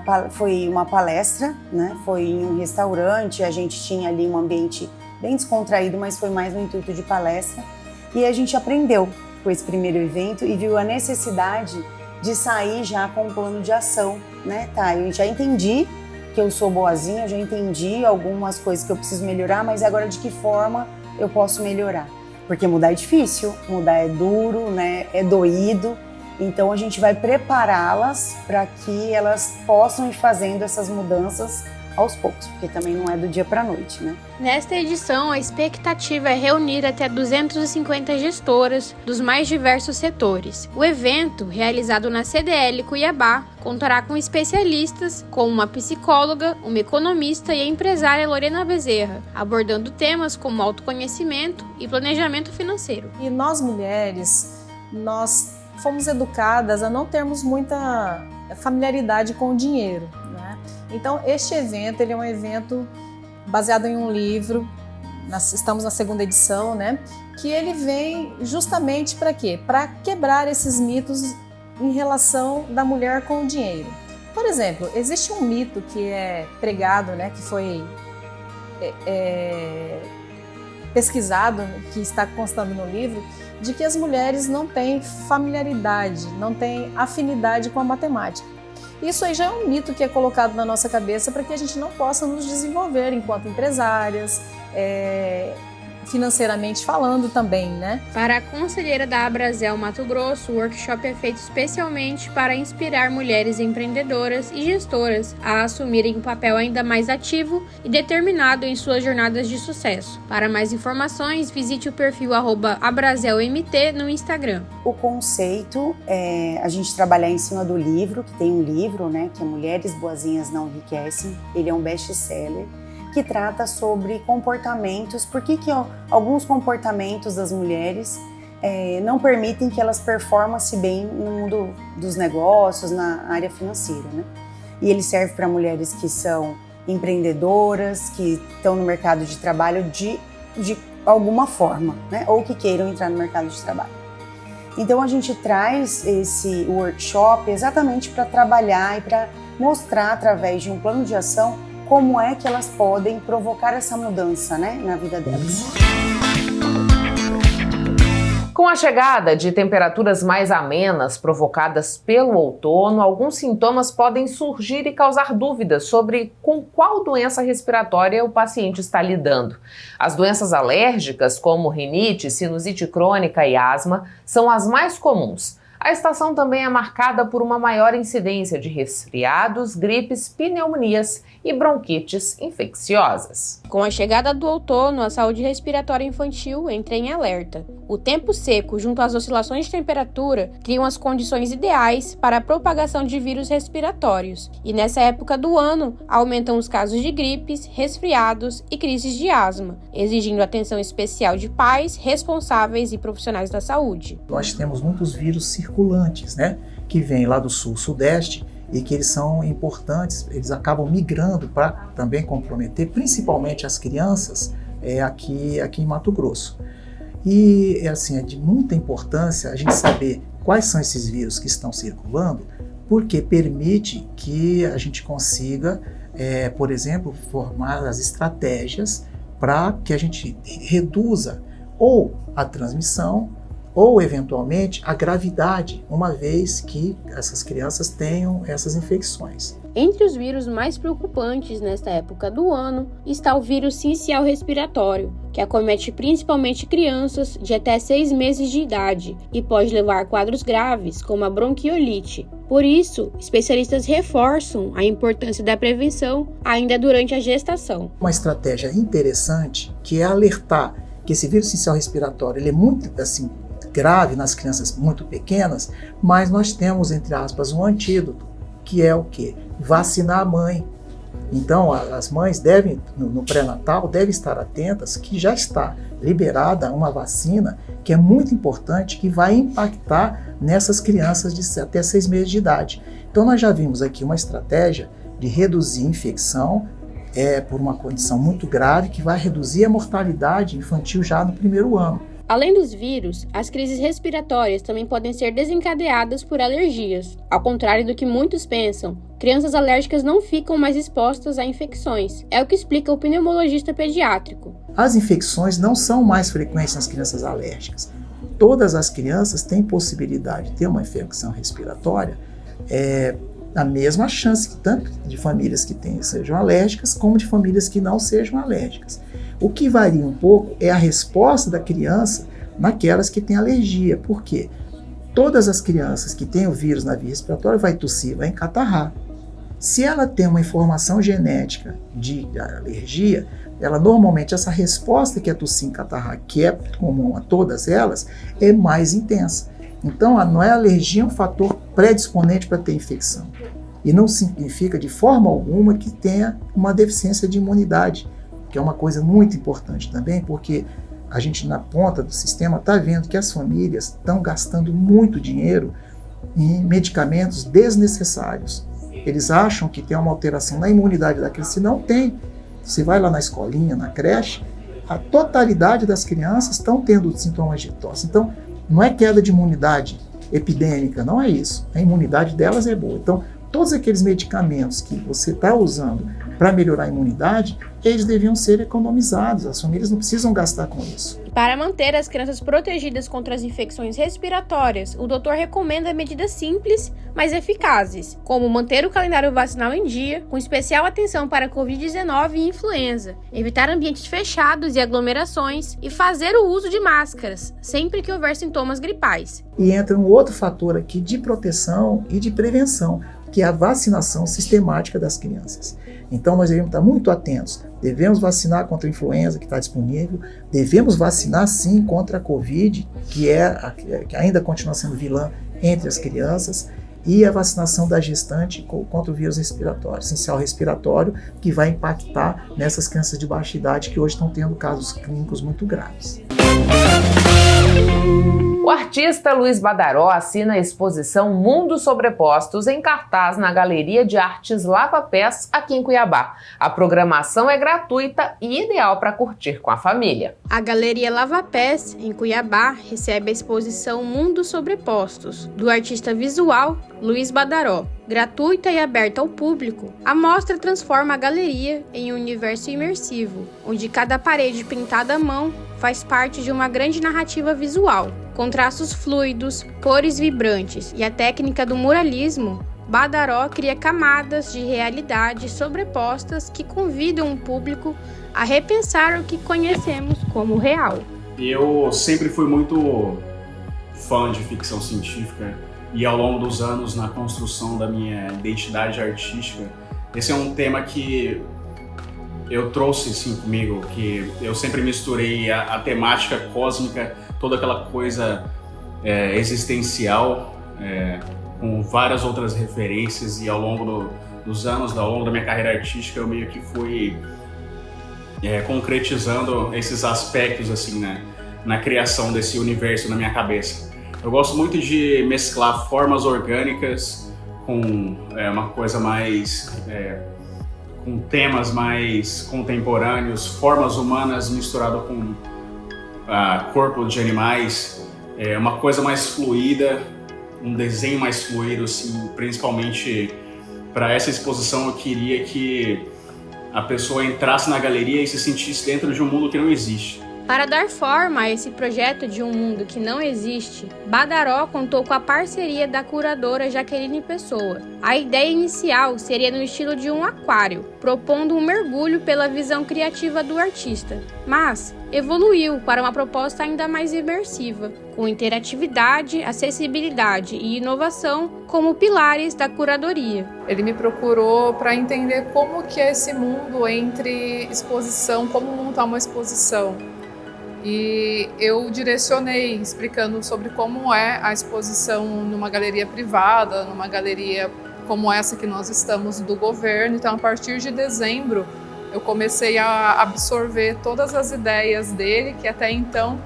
palestra, né? Foi em um restaurante, a gente tinha ali um ambiente bem descontraído, mas foi mais no intuito de palestra. E a gente aprendeu com esse primeiro evento e viu a necessidade de sair já com um plano de ação, né? Tá, eu já entendi que eu sou boazinha, eu já entendi algumas coisas que eu preciso melhorar, mas agora de que forma eu posso melhorar? Porque mudar é difícil, mudar é duro, né? É doído. Então a gente vai prepará-las para que elas possam ir fazendo essas mudanças aos poucos, porque também não é do dia para a noite, né? Nesta edição, a expectativa é reunir até 250 gestoras dos mais diversos setores. O evento, realizado na CDL Cuiabá, contará com especialistas como uma psicóloga, uma economista e a empresária Lorena Bezerra, abordando temas como autoconhecimento e planejamento financeiro. E nós mulheres, nós fomos educadas a não termos muita familiaridade com o dinheiro, né? Então, este evento, ele é um evento baseado em um livro, estamos na segunda edição, né? que ele vem justamente para quê? Para quebrar esses mitos em relação da mulher com o dinheiro. Por exemplo, existe um mito que é pregado, né, que foi pesquisado, que está constando no livro, de que as mulheres não têm familiaridade, não têm afinidade com a matemática. Isso aí já é um mito que é colocado na nossa cabeça para que a gente não possa nos desenvolver enquanto empresárias, financeiramente falando também, né? Para a conselheira da Abrazel Mato Grosso, o workshop é feito especialmente para inspirar mulheres empreendedoras e gestoras a assumirem um papel ainda mais ativo e determinado em suas jornadas de sucesso. Para mais informações, visite o perfil @abrazelmt no Instagram. O conceito é a gente trabalhar em cima do livro, que tem um livro, né, que é Mulheres Boazinhas Não Enriquecem. Ele é um best-seller que trata sobre comportamentos, por que alguns comportamentos das mulheres não permitem que elas performem-se bem no mundo dos negócios, na área financeira, né? E ele serve para mulheres que são empreendedoras, que estão no mercado de trabalho de alguma forma, né? Ou que queiram entrar no mercado de trabalho. Então a gente traz esse workshop exatamente para trabalhar e para mostrar através de um plano de ação como é que elas podem provocar essa mudança, né, na vida delas. Com a chegada de temperaturas mais amenas provocadas pelo outono, alguns sintomas podem surgir e causar dúvidas sobre com qual doença respiratória o paciente está lidando. As doenças alérgicas, como rinite, sinusite crônica e asma, são as mais comuns. A estação também é marcada por uma maior incidência de resfriados, gripes, pneumonias e bronquites infecciosas. Com a chegada do outono, a saúde respiratória infantil entra em alerta. O tempo seco, junto às oscilações de temperatura, criam as condições ideais para a propagação de vírus respiratórios. E nessa época do ano, aumentam os casos de gripes, resfriados e crises de asma, exigindo atenção especial de pais, responsáveis e profissionais da saúde. Nós temos muitos vírus circulantes, né, que vêm lá do sul-sudeste e que eles são importantes, eles acabam migrando para também comprometer principalmente as crianças aqui em Mato Grosso. E assim, é de muita importância a gente saber quais são esses vírus que estão circulando, porque permite que a gente consiga, por exemplo, formar as estratégias para que a gente reduza ou a transmissão ou, eventualmente, a gravidade, uma vez que essas crianças tenham essas infecções. Entre os vírus mais preocupantes nesta época do ano está o vírus sincial respiratório, que acomete principalmente crianças de até 6 meses de idade e pode levar a quadros graves, como a bronquiolite. Por isso, especialistas reforçam a importância da prevenção ainda durante a gestação. Uma estratégia interessante que é alertar que esse vírus sincial respiratório ele é muito grave nas crianças muito pequenas, mas nós temos, entre aspas, um antídoto, que é o quê? Vacinar a mãe. Então, as mães devem, no pré-natal, devem estar atentas que já está liberada uma vacina que é muito importante, que vai impactar nessas crianças de até 6 meses de idade. Então, nós já vimos aqui uma estratégia de reduzir a infecção por uma condição muito grave, que vai reduzir a mortalidade infantil já no primeiro ano. Além dos vírus, as crises respiratórias também podem ser desencadeadas por alergias. Ao contrário do que muitos pensam, crianças alérgicas não ficam mais expostas a infecções. É o que explica o pneumologista pediátrico. As infecções não são mais frequentes nas crianças alérgicas. Todas as crianças têm possibilidade de ter uma infecção respiratória, a mesma chance, tanto de famílias que sejam alérgicas, como de famílias que não sejam alérgicas. O que varia um pouco é a resposta da criança naquelas que têm alergia. Por quê? Todas as crianças que têm o vírus na via respiratória vai tossir, vai encatarrar. Se ela tem uma informação genética de alergia, ela normalmente, essa resposta que é tossir e encatarrar, que é comum a todas elas, é mais intensa. Então, não é alergia um fator predisponente para ter infecção. E não significa de forma alguma que tenha uma deficiência de imunidade, que é uma coisa muito importante também, porque a gente na ponta do sistema está vendo que as famílias estão gastando muito dinheiro em medicamentos desnecessários. Eles acham que tem uma alteração na imunidade da criança, e não tem. Você vai lá na escolinha, na creche, a totalidade das crianças estão tendo sintomas de tosse. Então, não é queda de imunidade epidêmica, não é isso. A imunidade delas é boa. Então, todos aqueles medicamentos que você está usando para melhorar a imunidade, eles deviam ser economizados. As famílias não precisam gastar com isso. Para manter as crianças protegidas contra as infecções respiratórias, o doutor recomenda medidas simples, mas eficazes, como manter o calendário vacinal em dia, com especial atenção para a Covid-19 e influenza, evitar ambientes fechados e aglomerações e fazer o uso de máscaras, sempre que houver sintomas gripais. E entra um outro fator aqui de proteção e de prevenção, que é a vacinação sistemática das crianças. Então nós devemos estar muito atentos. Devemos vacinar contra a influenza, que está disponível. Devemos vacinar sim contra a Covid, que ainda continua sendo vilã entre as crianças. E a vacinação da gestante contra o vírus respiratório, essencial respiratório, que vai impactar nessas crianças de baixa idade que hoje estão tendo casos clínicos muito graves. O artista Luiz Badaró assina a exposição Mundos Sobrepostos em cartaz na Galeria de Artes Lava Pés, aqui em Cuiabá. A programação é gratuita e ideal para curtir com a família. A Galeria Lava Pés, em Cuiabá, recebe a exposição Mundos Sobrepostos, do artista visual Luiz Badaró. Gratuita e aberta ao público, a mostra transforma a galeria em um universo imersivo, onde cada parede pintada à mão faz parte de uma grande narrativa visual. Com traços fluidos, cores vibrantes e a técnica do muralismo, Badaró cria camadas de realidade sobrepostas que convidam o público a repensar o que conhecemos como real. Eu sempre fui muito fã de ficção científica e ao longo dos anos, na construção da minha identidade artística, esse é um tema que eu trouxe sim comigo, que eu sempre misturei a temática cósmica, toda aquela coisa existencial, com várias outras referências, e ao longo dos anos, ao longo da minha carreira artística, eu meio que fui concretizando esses aspectos assim, né, na criação desse universo na minha cabeça. Eu gosto muito de mesclar formas orgânicas com uma coisa mais... com temas mais contemporâneos, formas humanas misturado com corpo de animais, uma coisa mais fluida, um desenho mais fluido, assim, principalmente para essa exposição eu queria que a pessoa entrasse na galeria e se sentisse dentro de um mundo que não existe. Para dar forma a esse projeto de um mundo que não existe, Badaró contou com a parceria da curadora Jaqueline Pessoa. A ideia inicial seria no estilo de um aquário, propondo um mergulho pela visão criativa do artista, mas evoluiu para uma proposta ainda mais imersiva, com interatividade, acessibilidade e inovação como pilares da curadoria. Ele me procurou para entender como que é esse mundo entre exposição, como montar uma exposição. E eu direcionei, explicando sobre como é a exposição numa galeria privada, numa galeria como essa que nós estamos do governo. Então, a partir de dezembro, eu comecei a absorver todas as ideias dele, que até então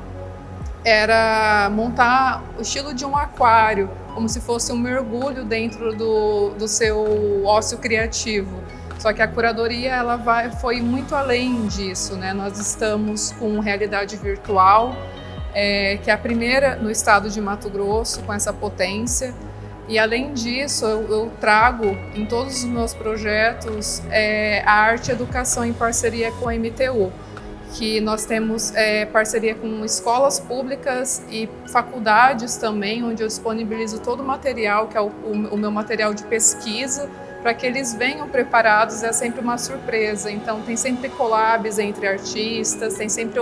era montar o estilo de um aquário, como se fosse um mergulho dentro do seu ócio criativo. Só que a curadoria foi muito além disso, né? Nós estamos com realidade virtual, que é a primeira no estado de Mato Grosso, com essa potência. E além disso, eu trago em todos os meus projetos a arte e educação em parceria com a MTU, que nós temos parceria com escolas públicas e faculdades também, onde eu disponibilizo todo o material, que é o meu material de pesquisa, para que eles venham preparados. É sempre uma surpresa. Então tem sempre collabs entre artistas, tem sempre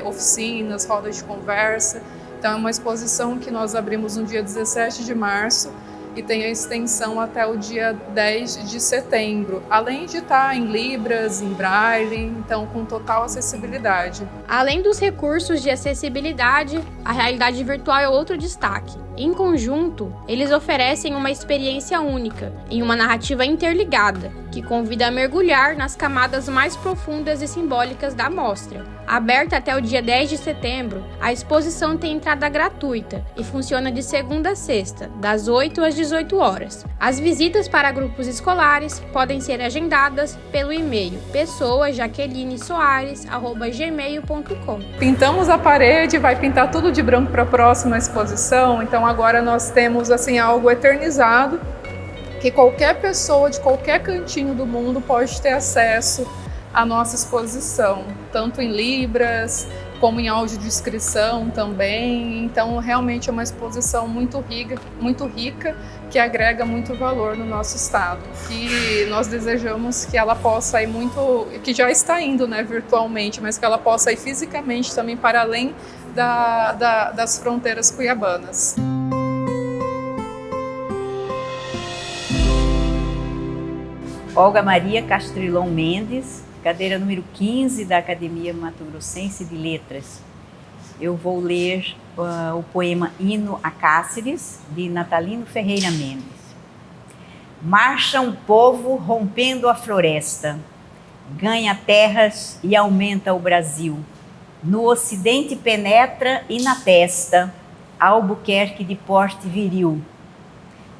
oficinas, rodas de conversa. Então é uma exposição que nós abrimos no dia 17 de março e tem a extensão até o dia 10 de setembro, além de estar em Libras, em Braille, então com total acessibilidade. Além dos recursos de acessibilidade, a realidade virtual é outro destaque. Em conjunto, eles oferecem uma experiência única, em uma narrativa interligada, que convida a mergulhar nas camadas mais profundas e simbólicas da mostra. Aberta até o dia 10 de setembro, a exposição tem entrada gratuita e funciona de segunda a sexta, das 8 às 18 horas. As visitas para grupos escolares podem ser agendadas pelo e-mail pessoajaquelinesoares@gmail.com. Pintamos a parede, vai pintar tudo de branco para a próxima exposição, então agora nós temos assim algo eternizado, que qualquer pessoa de qualquer cantinho do mundo pode ter acesso à nossa exposição, tanto em libras, como em audiodescrição também. Então realmente é uma exposição muito rica, que agrega muito valor no nosso estado, que nós desejamos que ela possa ir muito, que já está indo, né, virtualmente, mas que ela possa ir fisicamente também para além das fronteiras cuiabanas. Olga Maria Castrilon Mendes, cadeira número 15 da Academia Mato Grossense de Letras. Eu vou ler o poema Hino a Cáceres, de Natalino Ferreira Mendes. Marcha um povo rompendo a floresta, ganha terras e aumenta o Brasil. No ocidente penetra e na testa, Albuquerque de porte viril.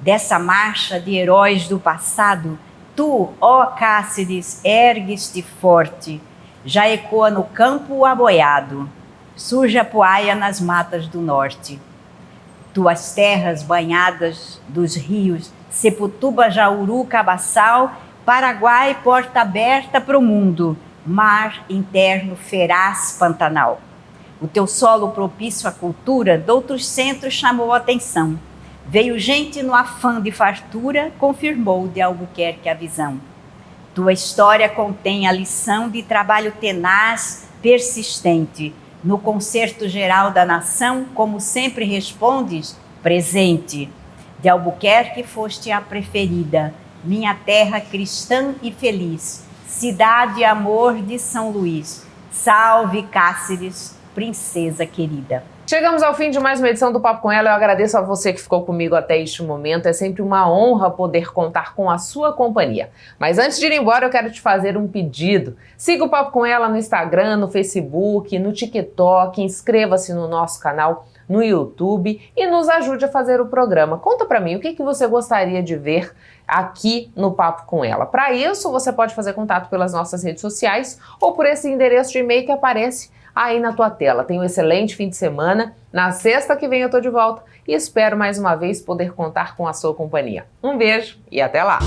Dessa marcha de heróis do passado, tu, ó Cáceres, ergues-te forte, já ecoa no campo o aboiado, surge a poaia nas matas do norte. Tuas terras banhadas dos rios, Seputuba, Jauru, Cabaçal, Paraguai, porta aberta para o mundo, mar interno feraz Pantanal. O teu solo propício à cultura, doutros centros chamou a atenção. Veio gente no afã de fartura, confirmou de Albuquerque a visão. Tua história contém a lição de trabalho tenaz, persistente. No concerto geral da nação, como sempre respondes, presente. De Albuquerque foste a preferida, minha terra cristã e feliz, cidade e amor de São Luís. Salve Cáceres, princesa querida. Chegamos ao fim de mais uma edição do Papo com Ela. Eu agradeço a você que ficou comigo até este momento. É sempre uma honra poder contar com a sua companhia. Mas antes de ir embora, eu quero te fazer um pedido. Siga o Papo com Ela no Instagram, no Facebook, no TikTok. Inscreva-se no nosso canal no YouTube e nos ajude a fazer o programa. Conta pra mim o que você gostaria de ver aqui no Papo com Ela. Para isso, você pode fazer contato pelas nossas redes sociais ou por esse endereço de e-mail que aparece aí na tua tela. Tenha um excelente fim de semana. Na sexta que vem eu tô de volta e espero mais uma vez poder contar com a sua companhia. Um beijo e até lá!